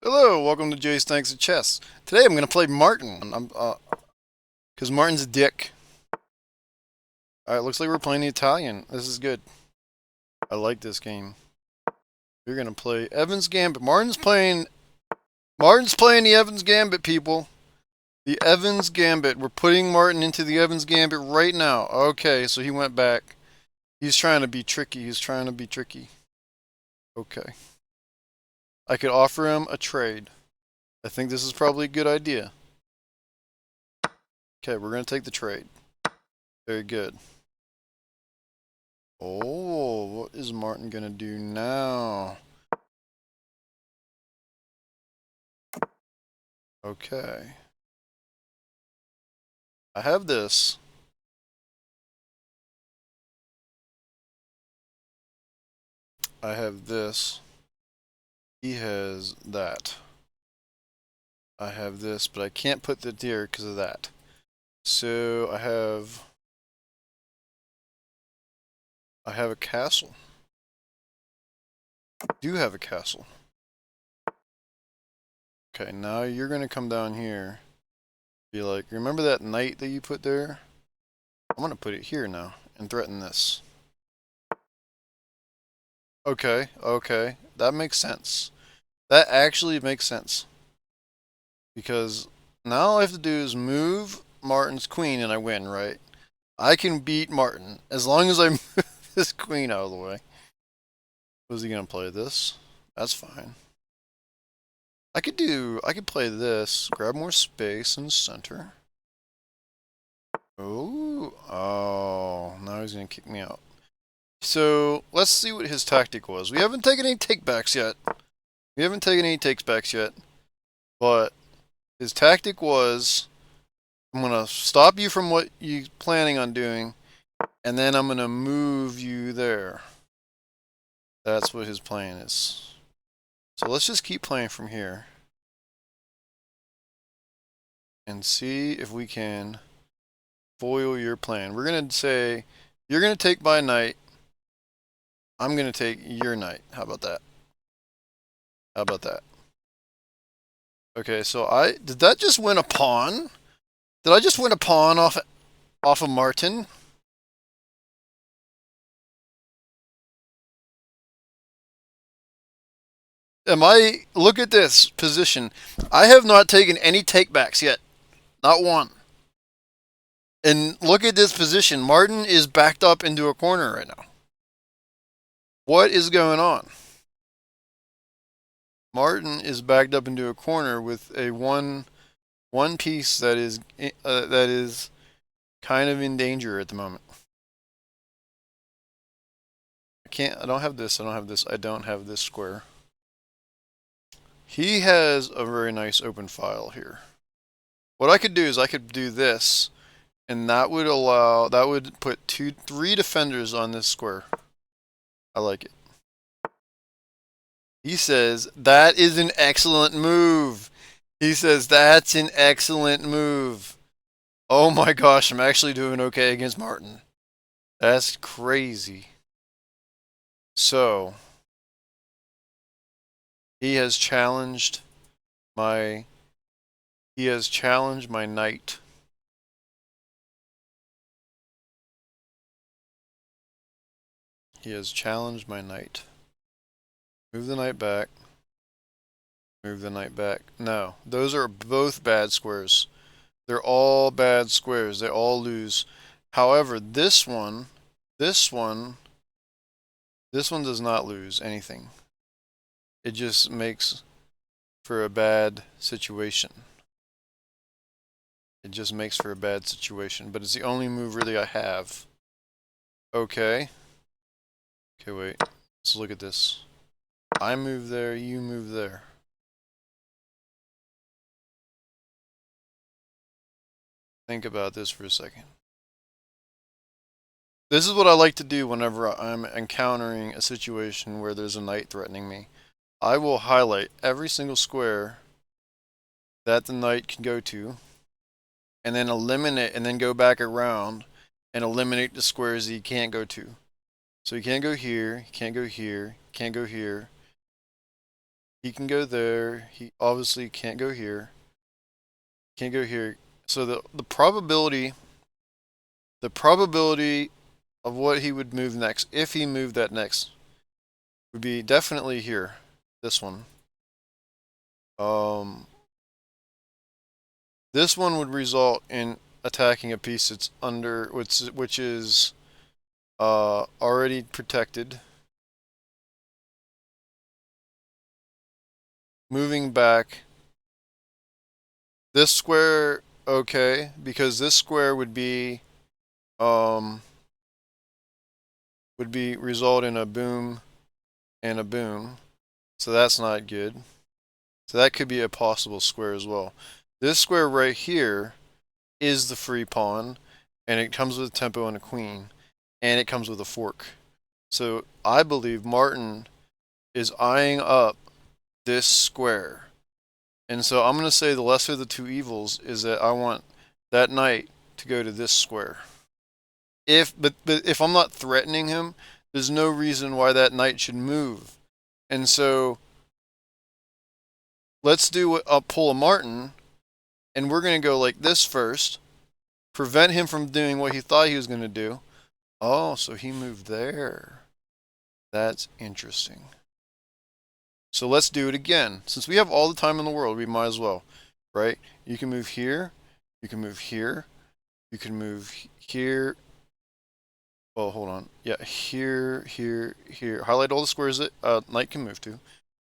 Hello, welcome to Jay's Thanks at Chess. Today I'm gonna play Martin. Cause Martin's a dick. Alright, looks like we're playing the Italian. This is good. I like this game. We're gonna play Evans Gambit. Martin's playing the Evans Gambit, people. The Evans Gambit. We're putting Martin into the Evans Gambit right now. Okay, so he went back. He's trying to be tricky. Okay. I could offer him a trade. I think this is probably a good idea. Okay, we're gonna take the trade. Very good. Oh, what is Martin gonna do now? Okay. I have this. I have this. He has that. I have this, but I can't put the deer because of that. So I have a castle. I do have a castle. Okay, now you're gonna come down here. Be like, remember that knight that you put there? I'm gonna put it here now and threaten this. Okay, okay. That makes sense. That actually makes sense. Because now all I have to do is move Martin's queen and I win, right? I can beat Martin as long as I move this queen out of the way. Was he gonna play this? That's fine. I could play this, grab more space in the center. Oh, now he's gonna kick me out. So let's see what his tactic was. We haven't taken any takebacks yet. But his tactic was, I'm gonna stop you from what you're planning on doing, and then I'm gonna move you there. That's what his plan is. So let's just keep playing from here and see if we can foil your plan. We're gonna say you're gonna take my knight. I'm gonna take your knight. How about that? How about that? Okay, so did that just win a pawn? Did I just win a pawn off of Martin? Look at this position. I have not taken any takebacks yet. Not one. And look at this position. Martin is backed up into a corner right now. What is going on? Martin is backed up into a corner with a one piece that is kind of in danger at the moment. I don't have this. I don't have this square. He has a very nice open file here. What I could do is I could do this, and that would put three defenders on this square. I like it. He says that is an excellent move. He says that's an excellent move. Oh my gosh, I'm actually doing okay against Martin. That's crazy. So, he has challenged my knight. He has challenged my knight. Move the knight back. Move the knight back. No, those are both bad squares. They're all bad squares. They all lose. However, this one does not lose anything. It just makes for a bad situation. But it's the only move really I have. Okay. Okay, wait. Let's look at this. I move there, you move there. Think about this for a second. This is what I like to do whenever I'm encountering a situation where there's a knight threatening me. I will highlight every single square that the knight can go to, and then eliminate, and then go back around and eliminate the squares that he can't go to. So he can't go here, he can't go here, he can't go here. He can go there. He obviously can't go here. Can't go here. So the probability of what he would move next, if he moved that next, would be definitely here. This one. Um, this one would result in attacking a piece that's under, which is already protected. Moving back. This square, okay, because this square um would be result in a boom and a boom. So that's not good. So that could be a possible square as well. This square right here is the free pawn, and it comes with a tempo and a queen, and it comes with a fork. So I believe Martin is eyeing up this square. And so I'm going to say the lesser of the two evils is that I want that knight to go to this square. But if I'm not threatening him, there's no reason why that knight should move. And so let's do a pull a Martin, and we're going to go like this first, prevent him from doing what he thought he was going to do. Oh, so he moved there. That's interesting. So let's do it again. Since we have all the time in the world, we might as well, right? You can move here, you can move here, you can move here. Well, hold on. Yeah, here, here, here. Highlight all the squares that knight can move to,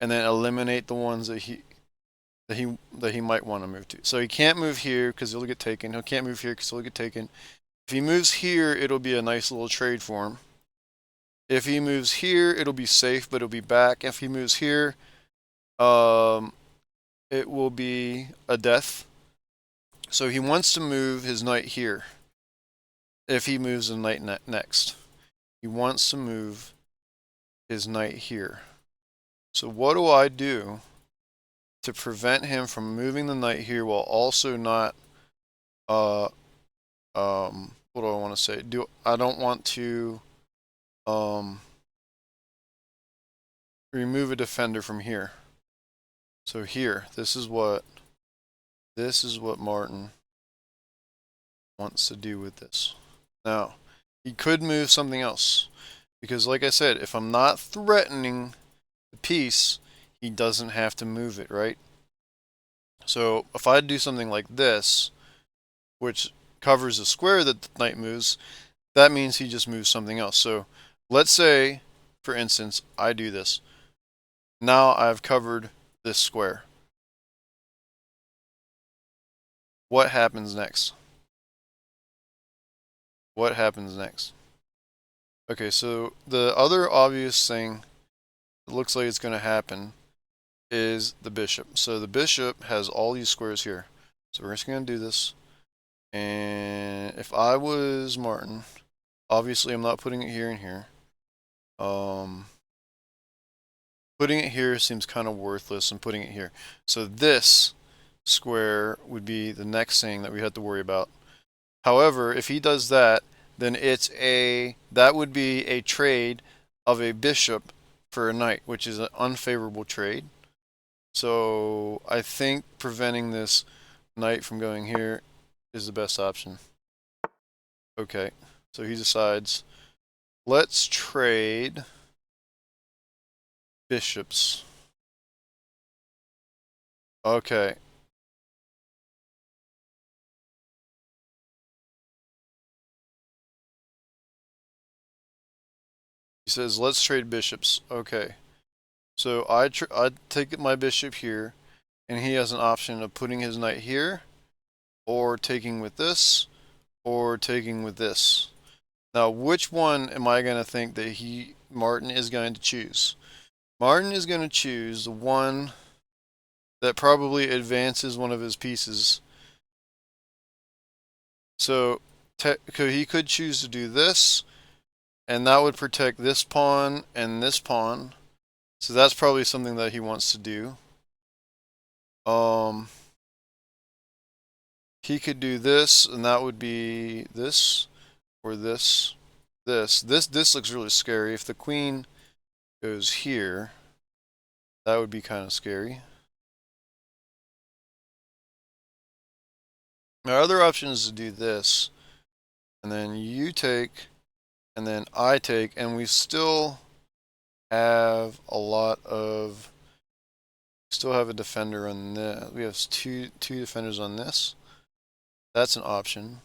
and then eliminate the ones that he might want to move to. So he can't move here because he'll get taken. He can't move here because he'll get taken. If he moves here, it'll be a nice little trade for him. If he moves here, it'll be safe, but it'll be back. If he moves here, it will be a death. So he wants to move his knight here. If he moves the knight next, he wants to move his knight here. So what do I do to prevent him from moving the knight here while also not what do I want to say? I don't want to remove a defender from here. So here, this is what Martin wants to do with this. Now, he could move something else. Because like I said, if I'm not threatening the piece, he doesn't have to move it, right? So if I do something like this, which covers a square that the knight moves, that means he just moves something else. So let's say, for instance, I do this. Now I've covered this square. What happens next? What happens next? Okay, so the other obvious thing that looks like it's going to happen is the bishop. So the bishop has all these squares here. So we're just going to do this. And if I was Martin, obviously I'm not putting it here and here. Putting it here seems kind of worthless, and putting it here. So this square would be the next thing that we had to worry about. However, if he does that, then that would be a trade of a bishop for a knight, which is an unfavorable trade. So I think preventing this knight from going here is the best option. Okay, so he decides, let's trade bishops. Okay. He says, let's trade bishops. Okay. So I take my bishop here, and he has an option of putting his knight here, or taking with this, or taking with this. Now, which one am I going to think that Martin is going to choose? Martin is going to choose the one that probably advances one of his pieces. So he could choose to do this, and that would protect this pawn and this pawn. So that's probably something that he wants to do. He could do this, and that would be this, or this, this. This looks really scary. If the queen goes here, That would be kind of scary. My other option is to do this, and then you take, and then I take, and we still have a lot of, still have a defender on this. We have two defenders on this. That's an option.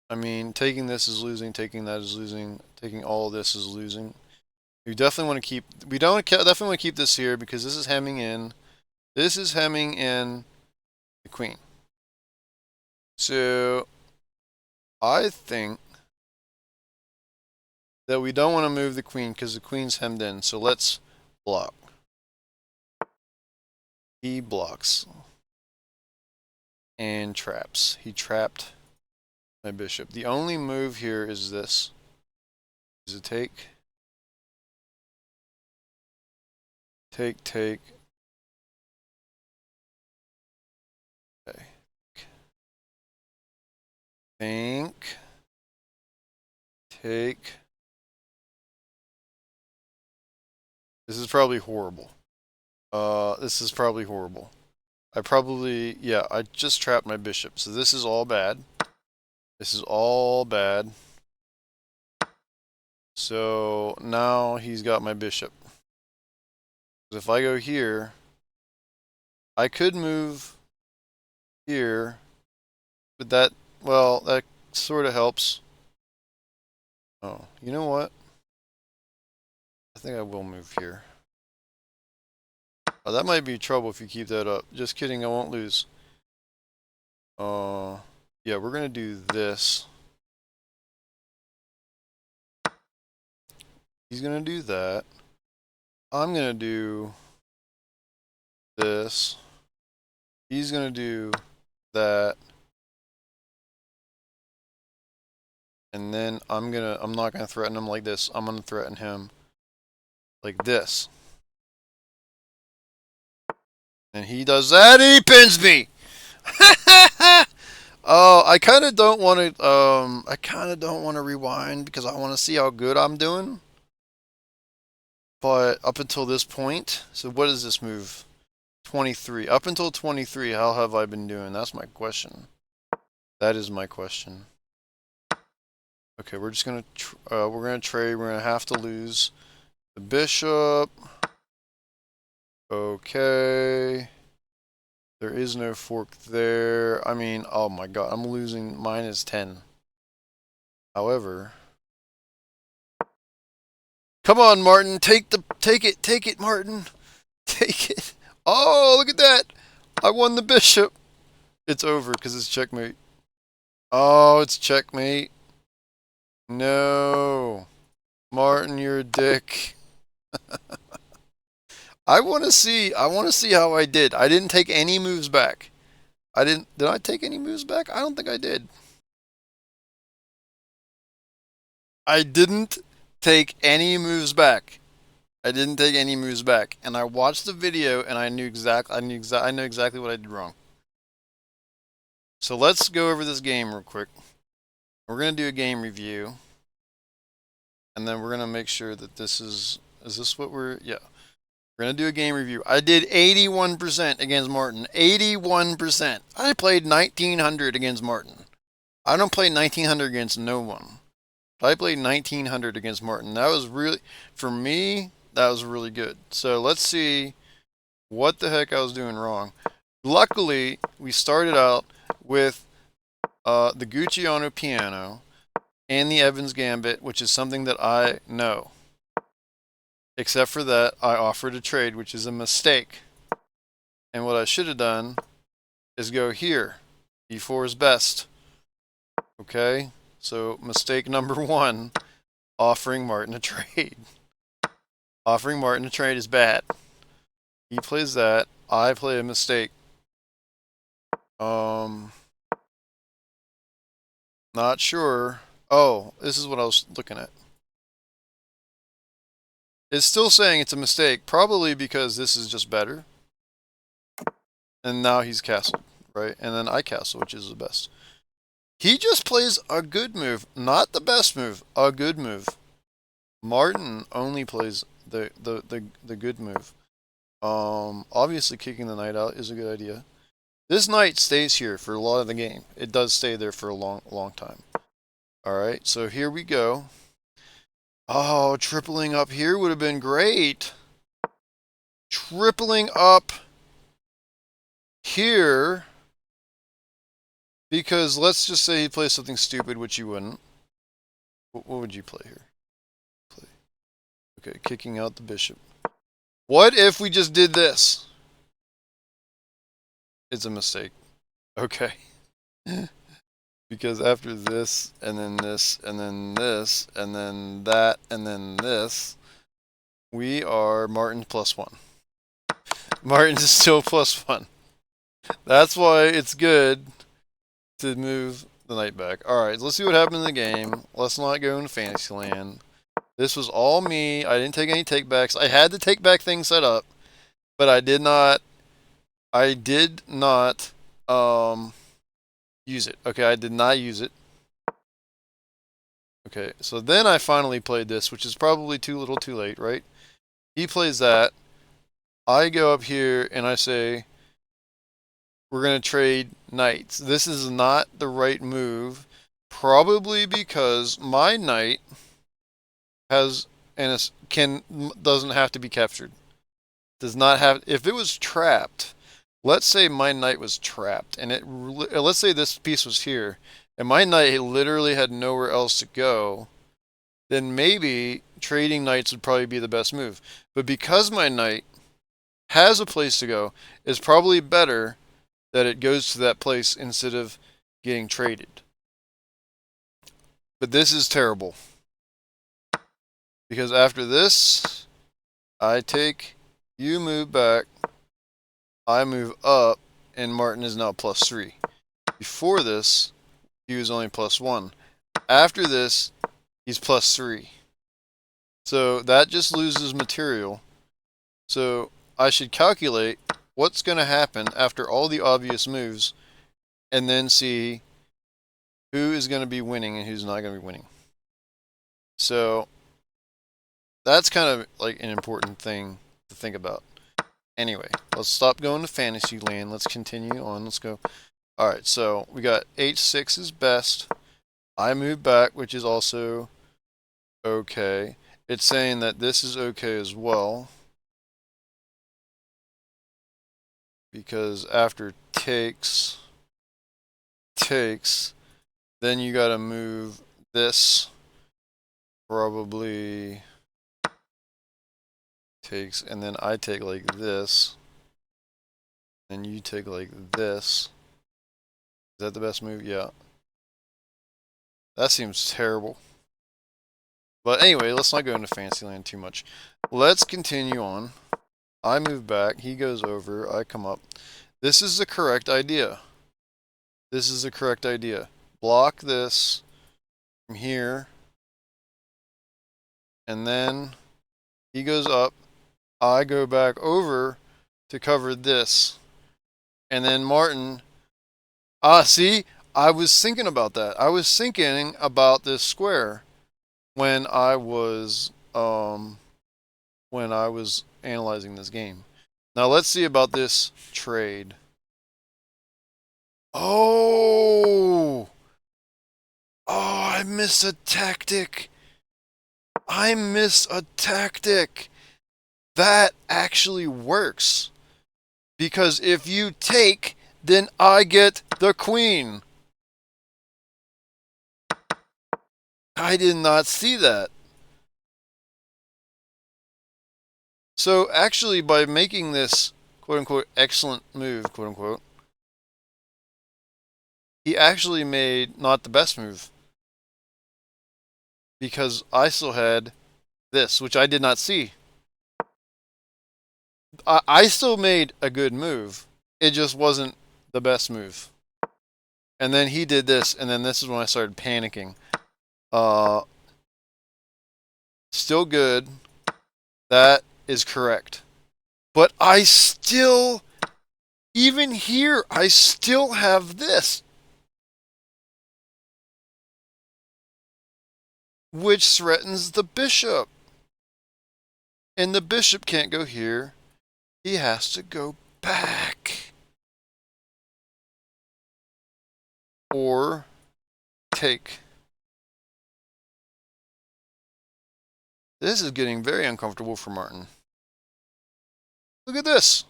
I mean, taking this is losing, taking that is losing, taking all of this is losing. We definitely want to keep, we don't definitely want to keep this here because this is hemming in. This is hemming in the queen. So I think that we don't want to move the queen because the queen's hemmed in. So let's block. He blocks and traps. He trapped my bishop. The only move here is this. Is a take. Take, take. Okay. Think. Take. This is probably horrible. This is probably horrible. I just trapped my bishop. So this is all bad. This is all bad. So now he's got my bishop. If I go here, I could move here, but that sort of helps. Oh, you know what? I think I will move here. Oh, that might be trouble if you keep that up. Just kidding, I won't lose. Yeah, we're gonna do this. He's gonna do that. I'm gonna do this. He's gonna do that. And then I'm not gonna threaten him like this. I'm gonna threaten him like this. And he does that and he pins me. Oh, I kind of don't want to rewind because I want to see how good I'm doing. But up until this point, so what is this move? 23. Up until 23, how have I been doing? That's my question. That is my question. Okay, we're just gonna trade. We're gonna have to lose the bishop. Okay. There is no fork there. I mean, oh my god, I'm losing -10. However, come on, Martin, take it, Martin, take it. Oh, look at that! I won the bishop. It's over because it's checkmate. Oh, it's checkmate. No, Martin, you're a dick. I want to see how I did. I didn't take any moves back. Did I take any moves back? I don't think I did. I didn't take any moves back. I didn't take any moves back. And I watched the video and I know exactly what I did wrong. So let's go over this game real quick. We're going to do a game review. And then we're going to make sure that this is this what yeah. We're going to do a game review. I did 81% against Martin. 81%. I played 1900 against Martin. I don't play 1900 against no one. I played 1900 against Martin. That was really, for me, that was really good. So let's see what the heck I was doing wrong. Luckily, we started out with the Gucciano piano and the Evans Gambit, which is something that I know. Except for that, I offered a trade, which is a mistake. And what I should have done is go here. E4 is best. Okay? So, mistake number 1, offering Martin a trade. Offering Martin a trade is bad. He plays that. I play a mistake. Not sure. Oh, this is what I was looking at. It's still saying it's a mistake, probably because this is just better. And now he's castled, right? And then I castle, which is the best. He just plays a good move, not the best move, a good move. Martin only plays the good move. Obviously kicking the knight out is a good idea. This knight stays here for a lot of the game. It does stay there for a long time. Alright, so here we go. Oh, tripling up here would have been great. Tripling up here. Because let's just say he plays something stupid, which you wouldn't. What would you play here? Okay, kicking out the bishop. What if we just did this? It's a mistake. Okay. Because after this, and then this, and then this, and then that, and then this, we are Martin +1. Martin is still +1. That's why it's good to move the knight back. Alright, let's see what happened in the game. Let's not go into Fantasyland. This was all me. I didn't take any takebacks. I had the take back thing set up, but I did not use it. Okay, I did not use it. Okay, so then I finally played this, which is probably too little too late, right? He plays that. I go up here and I say, we're going to trade knights. This is not the right move, probably because my knight has and doesn't have to be captured. Does not have. If it was trapped, let's say my knight was trapped, and let's say this piece was here, and my knight literally had nowhere else to go, then maybe trading knights would probably be the best move. But because my knight has a place to go, it's probably better that it goes to that place instead of getting traded. But this is terrible. Because after this, I take, you move back, I move up, and Martin is now +3. Before this, he was only +1. After this, he's +3. So that just loses material. So I should calculate what's going to happen after all the obvious moves, and then see who is going to be winning and who's not going to be winning. So that's kind of like an important thing to think about. Anyway, let's stop going to Fantasyland. Let's continue on. Let's go. Alright, so we got H6 is best. I move back, which is also okay. It's saying that this is okay as well. Because after takes, then you gotta move this. Probably takes, and then I take like this. And you take like this. Is that the best move? Yeah. That seems terrible. But anyway, let's not go into Fantasyland too much. Let's continue on. I move back. He goes over. I come up. This is the correct idea. This is the correct idea. Block this from here. And then he goes up. I go back over to cover this. And then Martin... see? I was thinking about that. I was thinking about this square when I was analyzing this game. Now let's see about this trade. Oh, I missed a tactic. I missed a tactic. That actually works. Because if you take, then I get the queen. I did not see that. So actually, by making this quote-unquote excellent move, quote-unquote, he actually made not the best move. Because I still had this, which I did not see. I still made a good move. It just wasn't the best move. And then he did this, and then this is when I started panicking. Still good. That is correct. But I still, even here, I still have this. Which threatens the bishop. And the bishop can't go here. He has to go back. Or take. This is getting very uncomfortable for Martin. Look at this.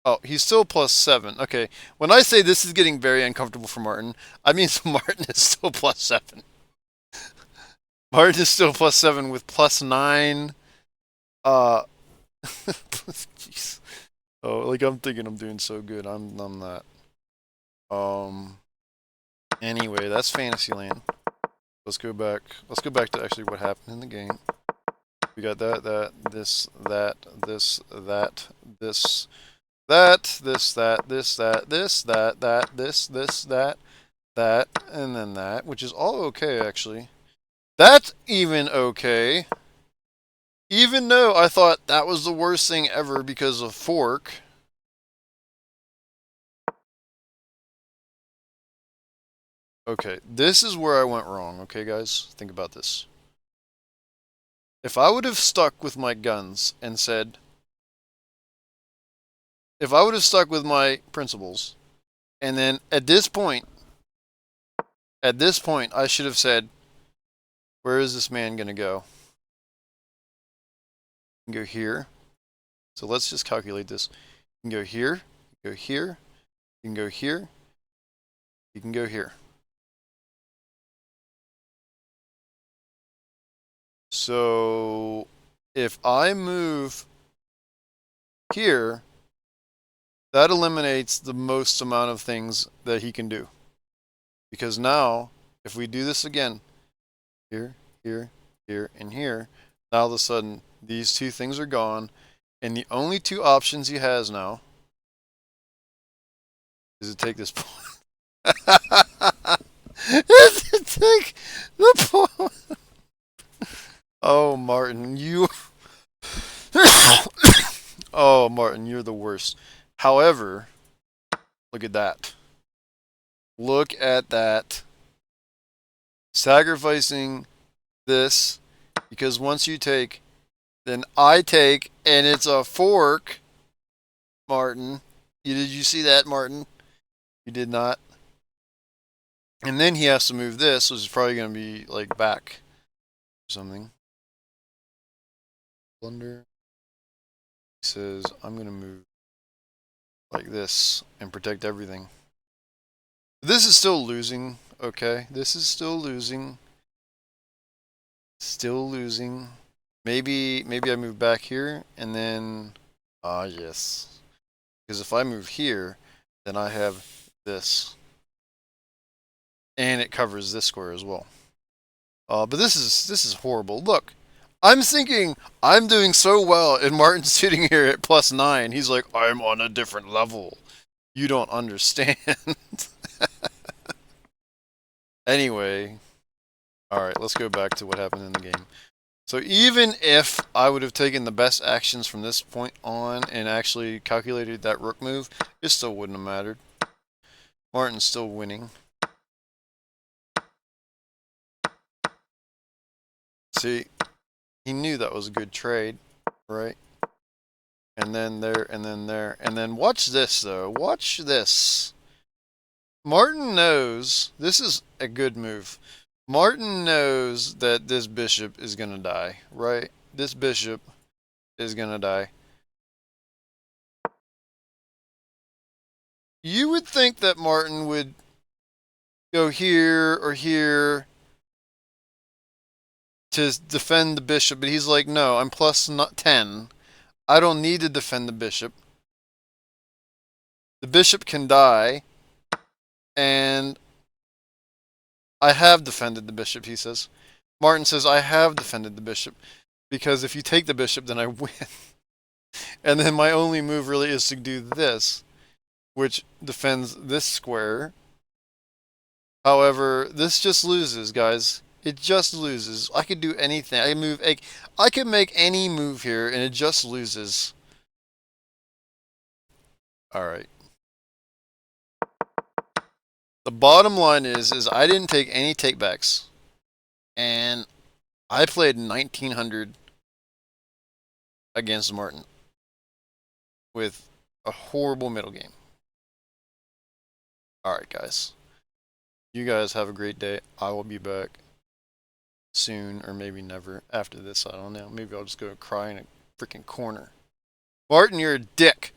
Oh, he's still +7. Okay, when I say this is getting very uncomfortable for Martin, I mean Martin is still +7. Martin is still +7 with +9. Jeez. Oh, like I'm thinking I'm doing so good. I'm not. Anyway, that's Fantasyland. Let's go back. Let's go back to actually what happened in the game. We got that, this, that, this, that, this, that, this, that, this, that, this, that, this, that, and then that, which is all okay actually. That's even okay. Even though I thought that was the worst thing ever because of fork. Okay, this is where I went wrong, okay guys? Think about this. If I would have stuck with my guns and said, if I would have stuck with my principles, and then at this point, I should have said, where is this man going to go? You can go here. So let's just calculate this. You can go here, go here, you can go here, you can go here. So if I move here, that eliminates the most amount of things that he can do. Because now, if we do this again, here, here, here, and here, now all of a sudden, these two things are gone, and the only two options he has now is to take this point. Is to take the point. Oh, Martin, you... Oh, Martin, you're the worst. However, look at that. Look at that. Sacrificing this, because once you take, then I take, and it's a fork. Martin, did you see that, Martin? You did not. And then he has to move this, which is probably going to be like back or something. Blunder. He says, I'm going to move like this and protect everything. This is still losing, okay? This is still losing. Still losing. Maybe I move back here and then... Ah, yes. Because if I move here, then I have this. And it covers this square as well. But this is horrible. Look, I'm thinking I'm doing so well, and Martin's sitting here at +9. He's like, I'm on a different level. You don't understand. Anyway, alright, let's go back to what happened in the game. So even if I would have taken the best actions from this point on and actually calculated that rook move, it still wouldn't have mattered. Martin's still winning. See, he knew that was a good trade, right? And then there, and then there, and then watch this though. Watch this. Martin knows this is a good move. Martin knows that this bishop is gonna die, right? This bishop is gonna die. You would think that Martin would go here or here to defend the bishop, but he's like, no, I'm +10. I don't need to defend the bishop. The bishop can die, and I have defended the bishop, he says. Martin says, I have defended the bishop, because if you take the bishop, then I win. And then my only move really is to do this, which defends this square. However, this just loses, guys. It just loses. I could do anything. I could make any move here, and it just loses. Alright. The bottom line is I didn't take any takebacks. And I played 1900 against Martin with a horrible middle game. Alright, guys. You guys have a great day. I will be back soon, or maybe never after this. I don't know. Maybe I'll just go cry in a freaking corner. Martin, you're a dick.